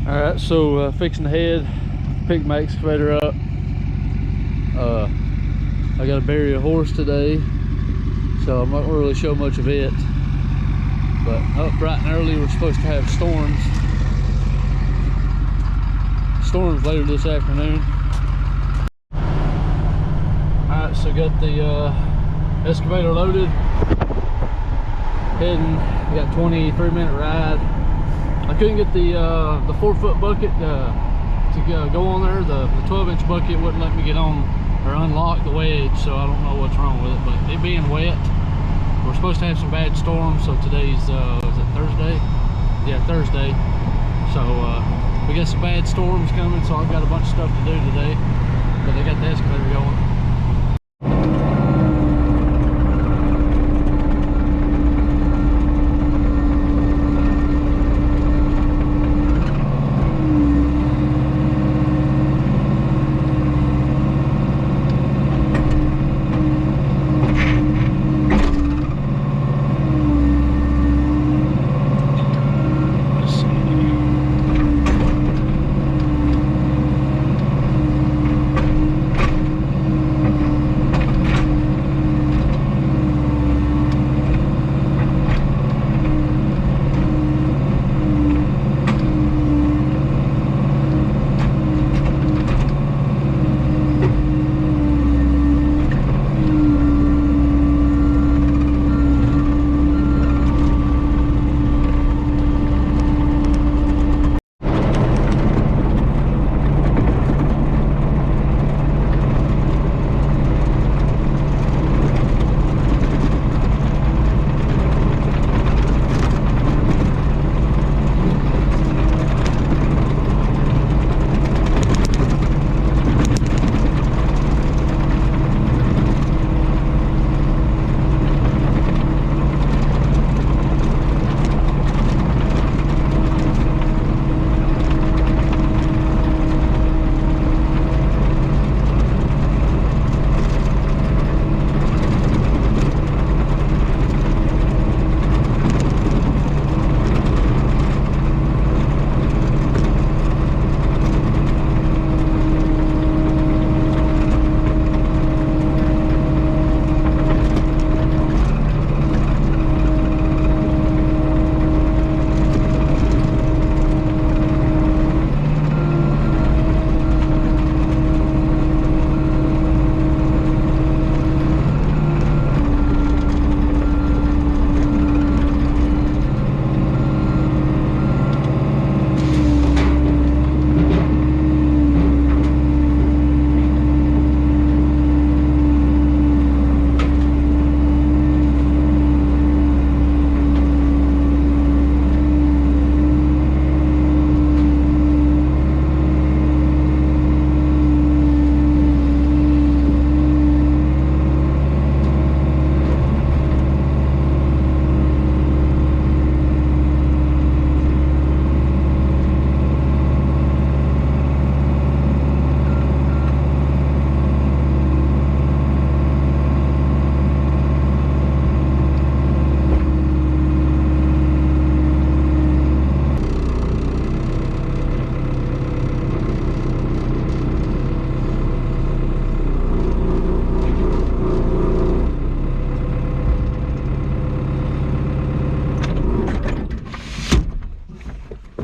Alright, so fixing the head, picked my excavator up. I got to bury a horse today, so I'm not going to really show much of it. But up bright and early, we're supposed to have storms later this afternoon. Alright, so got the excavator loaded, heading. We got a 23-minute ride. I couldn't get the 4-foot bucket to go on there. The 12-inch bucket wouldn't let me get on or unlock the wedge, so I don't know what's wrong with it. But it being wet, we're supposed to have some bad storms. So today's is it Thursday? Yeah, Thursday. So we got some bad storms coming. So I've got a bunch of stuff to do today. But they got the excavator going.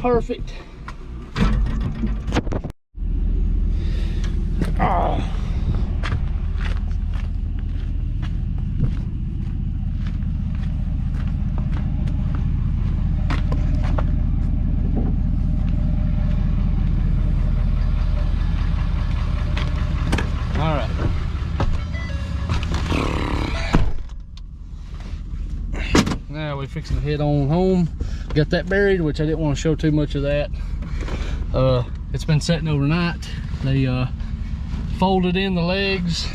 Perfect. Oh. All right. Now we're fixing to head on home. Got that buried, which I didn't want to show too much of that. It's been sitting overnight. They folded in the legs,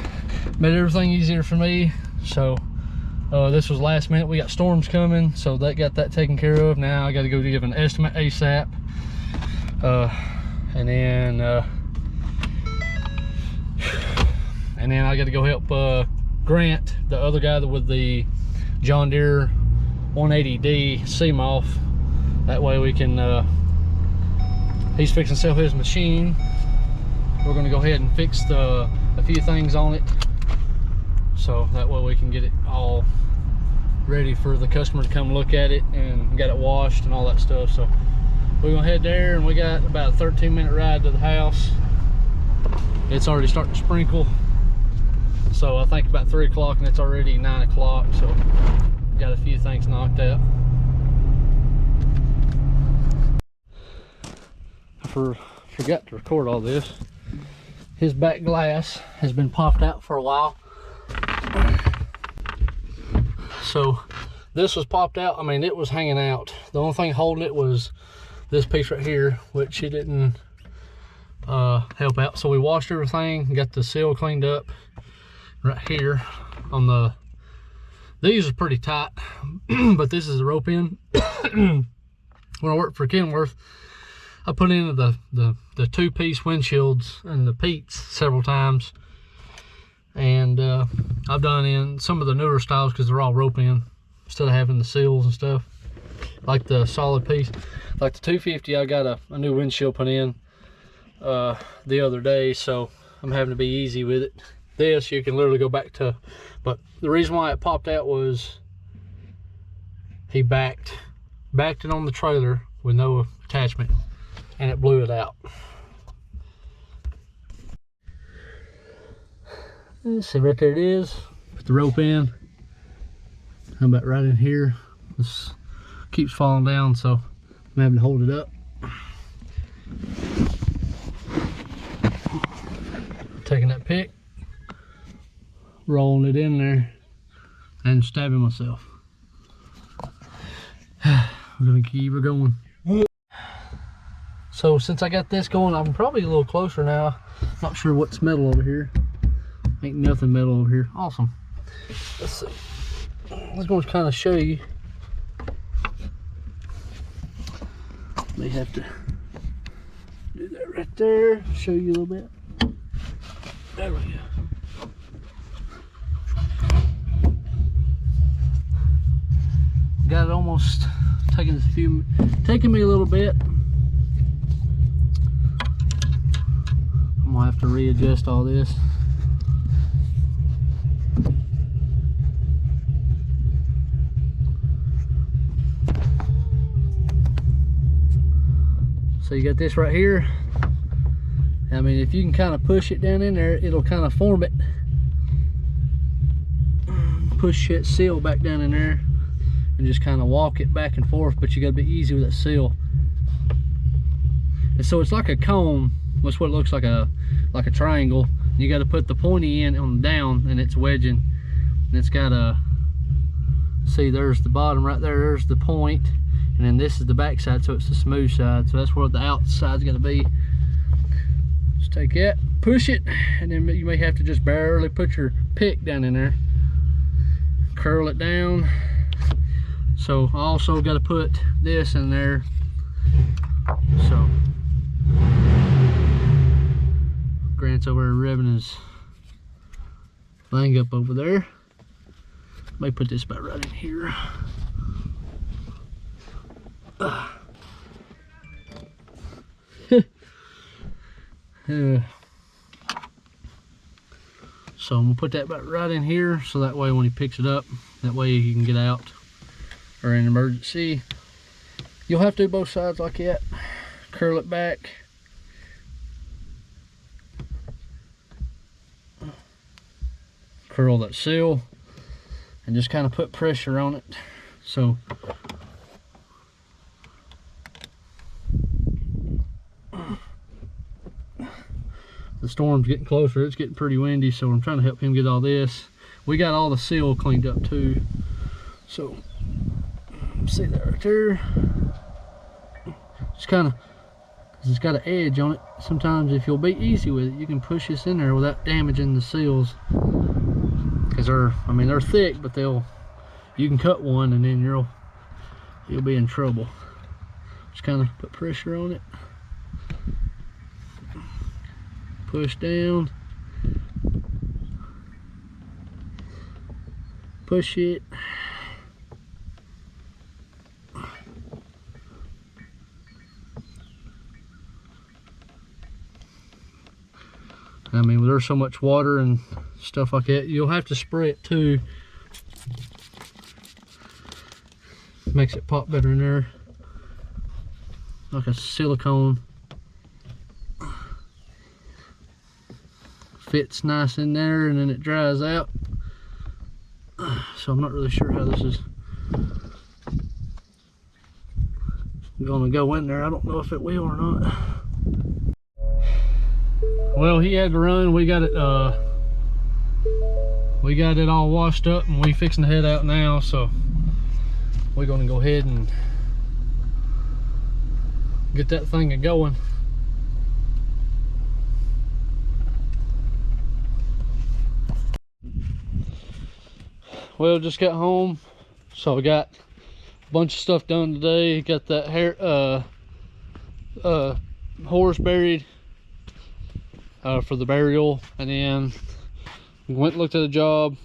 made everything easier for me. So this was last minute. We got storms coming, so that got that taken care of. Now I got to go give an estimate ASAP, and then I got to go help Grant, the other guy with the John Deere 180D, see him off. That way we can he's fixing to sell his machine. We're gonna go ahead and fix a few things on it, so that way we can get it all ready for the customer to come look at it and get it washed and all that stuff. So we're gonna head there, and we got about a 13-minute ride to the house. It's already starting to sprinkle, so I think about 3 o'clock, and it's already 9 o'clock, so got a few things knocked out. I forgot to record all this. His back glass has been popped out for a while. So this was popped out. I mean, it was hanging out. The only thing holding it was this piece right here, which it didn't help out. So we washed everything, got the seal cleaned up right here on the, these are pretty tight, but this is the rope end. When I worked for Kenworth, I put in the 2-piece windshields and the Pete's several times, and I've done in some of the newer styles because they're all rope in instead of having the seals and stuff, like the solid piece. Like the 250, I got a new windshield put in the other day, so I'm having to be easy with it. This you can literally go back to, but the reason why it popped out was he backed it on the trailer with no attachment, and it blew it out. Let's see, right there it is. Put the rope in. How about right in here? This keeps falling down, so I'm having to hold it up. Taking that pick, rolling it in there, and stabbing myself. We're gonna keep her going. So since I got this going, I'm probably a little closer now. Not sure what's metal over here. Ain't nothing metal over here. Awesome. Let's see. I was going to kind of show you. May have to do that right there. Show you a little bit. There we go. Got it almost taking me a little bit. I'm gonna have to readjust all this. So you got this right here. I mean, if you can kind of push it down in there, it'll kind of form it. Push that seal back down in there and just kind of walk it back and forth, but you gotta be easy with that seal. And so it's like a cone. That's what it looks like, a triangle. You got to put the pointy end on the down, and it's wedging, and it's got a, see, there's the bottom right there, there's the point, and then this is the back side, so it's the smooth side. So that's where the outside's going to be. Just take that, push it, and then you may have to just barely put your pick down in there, curl it down. So I also got to put this in there. So Grant's over there revving his thing up over there. May put this about right in here. So I'm gonna put that about right in here, so that way when he picks it up, that way he can get out, or in an emergency. You'll have to do both sides like that. Curl it back. Curl that seal and just kind of put pressure on it. So the storm's getting closer, it's getting pretty windy, so I'm trying to help him get all this. We got all the seal cleaned up too, so see that right there. Just kind of, it's got an edge on it. Sometimes if you'll be easy with it, you can push this in there without damaging the seals, because they're, I mean, they're thick, but you can cut one and then you'll be in trouble. Just kind of put pressure on it, push down, push it. I mean, there's so much water and stuff like that. You'll have to spray it too. Makes it pop better in there. Like a silicone. Fits nice in there and then it dries out. So I'm not really sure how this is gonna go in there. I don't know if it will or not. Well, he had to run. We got it all washed up and we fixing to head out now, so we're gonna go ahead and get that thing going. Well, just got home, so I got a bunch of stuff done today. Got that horse buried for the burial, and then went and looked at a job,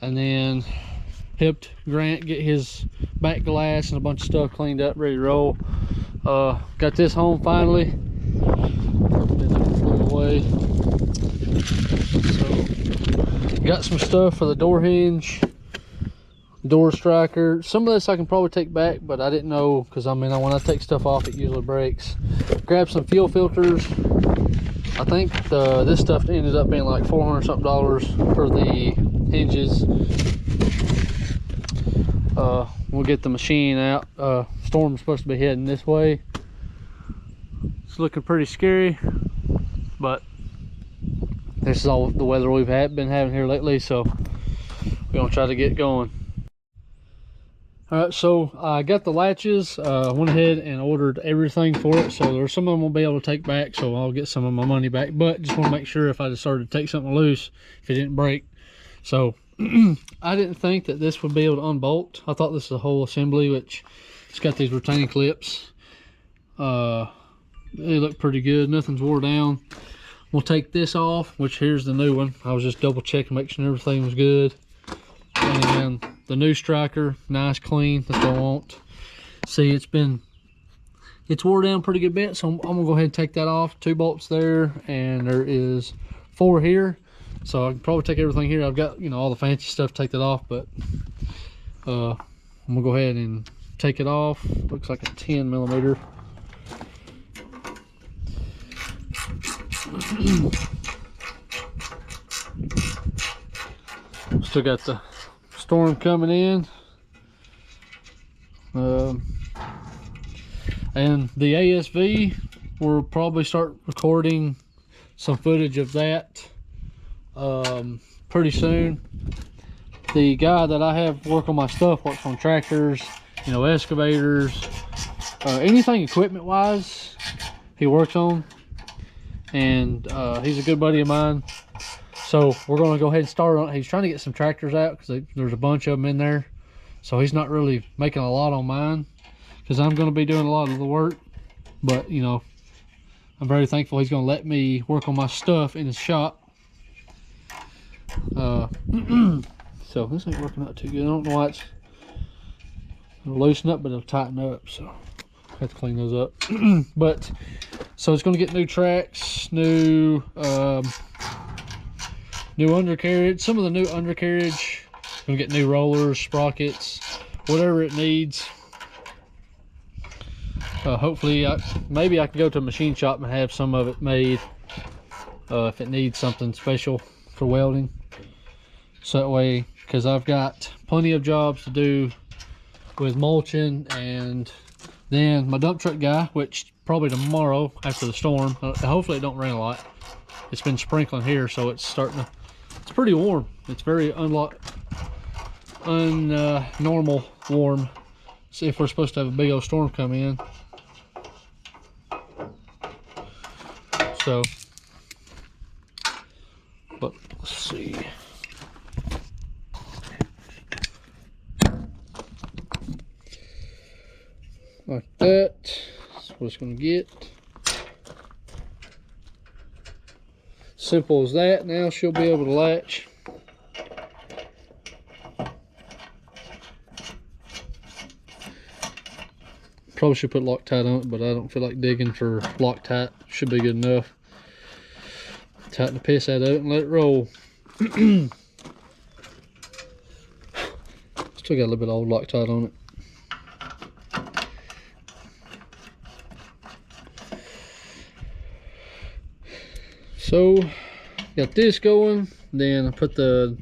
and then helped Grant get his back glass and a bunch of stuff cleaned up, ready to roll. Got this home finally. Flew away. So got some stuff for the door hinge, door striker. Some of this I can probably take back, but I didn't know, because I mean, when I take stuff off, it usually breaks. Grabbed some fuel filters. I think this stuff ended up being like $400 something for the hinges. We'll get the machine out. Storm's supposed to be heading this way. It's looking pretty scary, but this is all the weather we've been having here lately, so we're gonna try to get going. All right, so I got the latches. Went ahead and ordered everything for it, so there's some of them we'll be able to take back, so I'll get some of my money back, but just want to make sure if I decided to take something loose, if it didn't break. So I didn't think that this would be able to unbolt. I thought this was a whole assembly, which it's got these retaining clips. They look pretty good, nothing's wore down. We'll take this off, which here's the new one. I was just double checking, making sure everything was good. And the new striker, nice clean, that's what I want. See, it's wore down pretty good bit, so I'm gonna go ahead and take that off. 2 bolts there, and there is 4 here. So I can probably take everything here. I've got, you know, all the fancy stuff to take that off, but I'm gonna go ahead and take it off. Looks like a 10mm. Still got the storm coming in, and the ASV, we'll probably start recording some footage of that pretty soon. The guy that I have work on my stuff works on tractors, you know, excavators, anything equipment wise he works on, and he's a good buddy of mine. So we're going to go ahead and start on. He's trying to get some tractors out because there's a bunch of them in there, so he's not really making a lot on mine because I'm going to be doing a lot of the work. But you know, I'm very thankful he's going to let me work on my stuff in his shop. So this ain't working out too good. I don't know why it'll loosen up, but it'll tighten up, so I have to clean those up. But so it's going to get new tracks, new undercarriage. Some of the new undercarriage, gonna get new rollers, sprockets, whatever it needs. Hopefully maybe I can go to a machine shop and have some of it made if it needs something special for welding. So that way, because I've got plenty of jobs to do with mulching, and then my dump truck guy, which probably tomorrow after the storm, hopefully it don't rain a lot. It's been sprinkling here, so it's starting to, it's pretty warm. It's very normal warm. See if we're supposed to have a big old storm come in. So, but let's see. Like that. That's what it's going to get. Simple as that. Now she'll be able to latch. Probably should put Loctite on it, but I don't feel like digging for Loctite. Should be good enough. Tighten the piss out of it and let it roll. Still got a little bit of old Loctite on it. So got this going, then I put the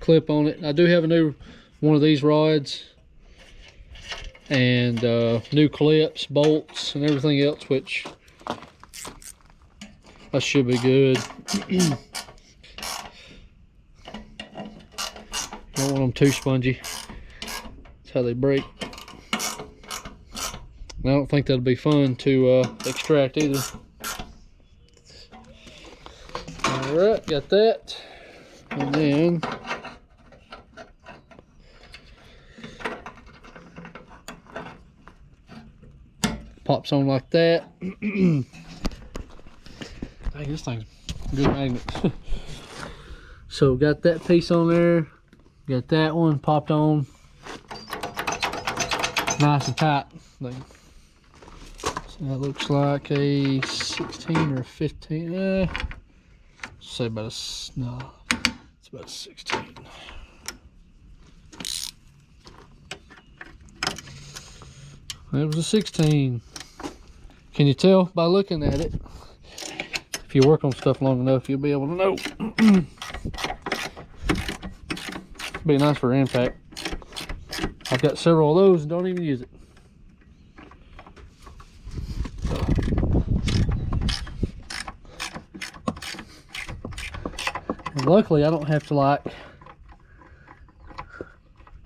clip on it. I do have a new one of these rods and new clips, bolts, and everything else, which that should be good. Don't want them too spongy. That's how they break. And I don't think that'll be fun to extract either. Alright, got that. And then pops on like that. Dang, this thing's a good magnet. So got that piece on there. Got that one popped on. Nice and tight. So that looks like a 16 or 15. Say about a, no, it's about a 16. It was a 16. Can you tell by looking at it? If you work on stuff long enough, you'll be able to know. Be nice for impact. I've got several of those and don't even use it. And luckily, I don't have to like.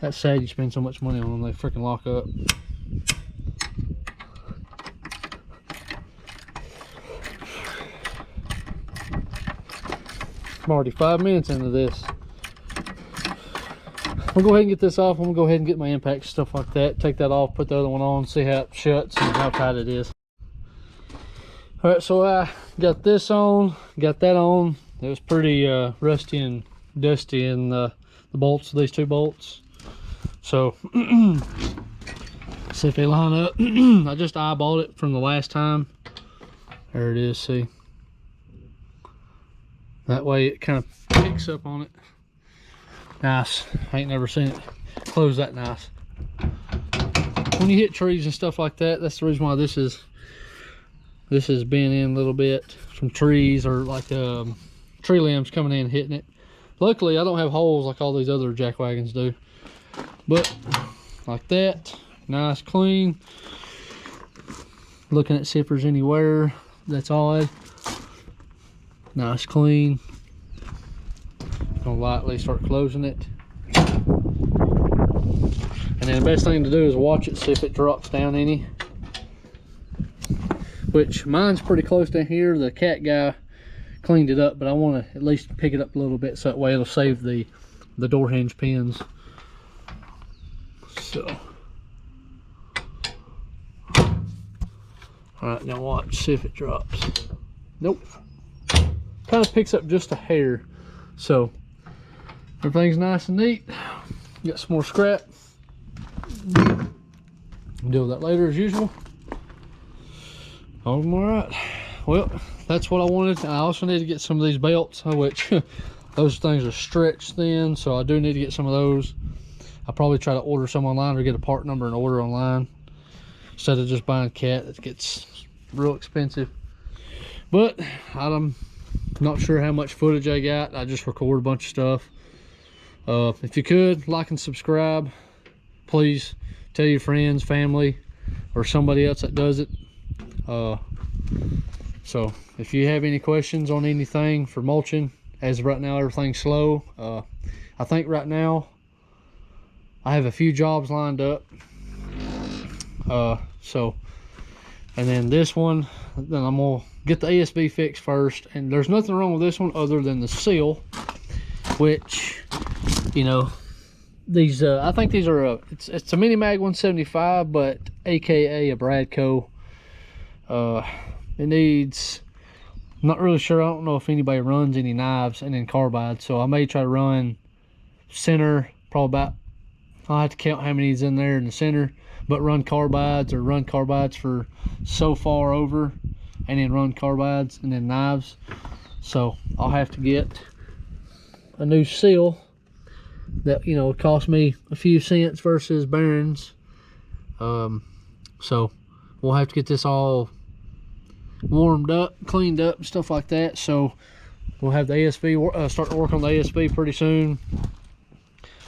That's sad you spend so much money on them, they freaking lock up. I'm already 5 minutes into this. We'll go ahead and get this off. I'm gonna go ahead and get my impact stuff like that. Take that off, put the other one on, see how it shuts and how tight it is. All right, so I got this on, got that on. It was pretty rusty and dusty in the bolts, these two bolts. So see if they line up. I just eyeballed it from the last time. There it is, see. That way it kind of picks up on it. Nice. I ain't never seen it close that nice. When you hit trees and stuff like that, that's the reason why this has been in a little bit from trees or like tree limbs coming in and hitting it. Luckily, I don't have holes like all these other jack wagons do. But like that, nice, clean. Looking at see if there's any wear that's odd. Nice, clean. Gonna lightly start closing it. And then the best thing to do is watch it, see if it drops down any. Which mine's pretty close down here. The cat guy cleaned it up, but I want to at least pick it up a little bit so that way it'll save the door hinge pins. So, all right, now watch, see if it drops. Nope. Kind of picks up just a hair. So everything's nice and neat. Got some more scrap. Deal with that later as usual. All right. Well, that's what I wanted. I also need to get some of these belts, which those things are stretched thin, so I do need to get some of those. I'll probably try to order some online or get a part number and order online instead of just buying a cat. It gets real expensive. But I'm not sure how much footage I got. I just record a bunch of stuff. If you could like and subscribe, please tell your friends, family, or somebody else that does it. So if you have any questions on anything for mulching, as of right now everything's slow. I think right now I have a few jobs lined up. And then this one, then I'm gonna get the ASB fixed first. And there's nothing wrong with this one other than the seal, which, you know, these I think these are it's a Mini Mag 175, but aka a Bradco. It needs, I'm not really sure, I don't know if anybody runs any knives and then carbide, so I may try to run center, probably about, I'll have to count how many is in there in the center, but run carbides, or run carbides for so far over and then run carbides and then knives. So I'll have to get a new seal that, you know, cost me a few cents versus bearings. So we'll have to get this all warmed up, cleaned up, and stuff like that. So we'll have the ASV start to work on the ASV pretty soon.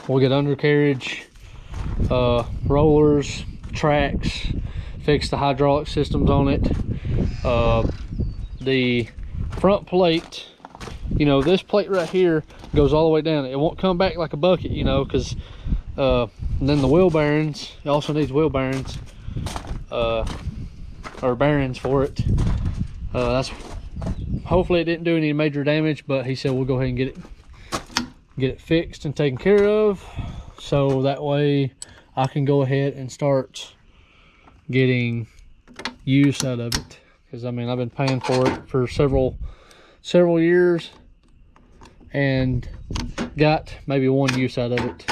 We'll get undercarriage, rollers, tracks, fix the hydraulic systems on it. The front plate, you know, this plate right here goes all the way down. It won't come back like a bucket, you know, because then the wheel bearings, it also needs wheel bearings, or bearings for it. That's hopefully it didn't do any major damage, but he said we'll go ahead and get it fixed and taken care of, so that way I can go ahead and start getting use out of it. Because I mean, I've been paying for it for several years and got maybe one use out of it.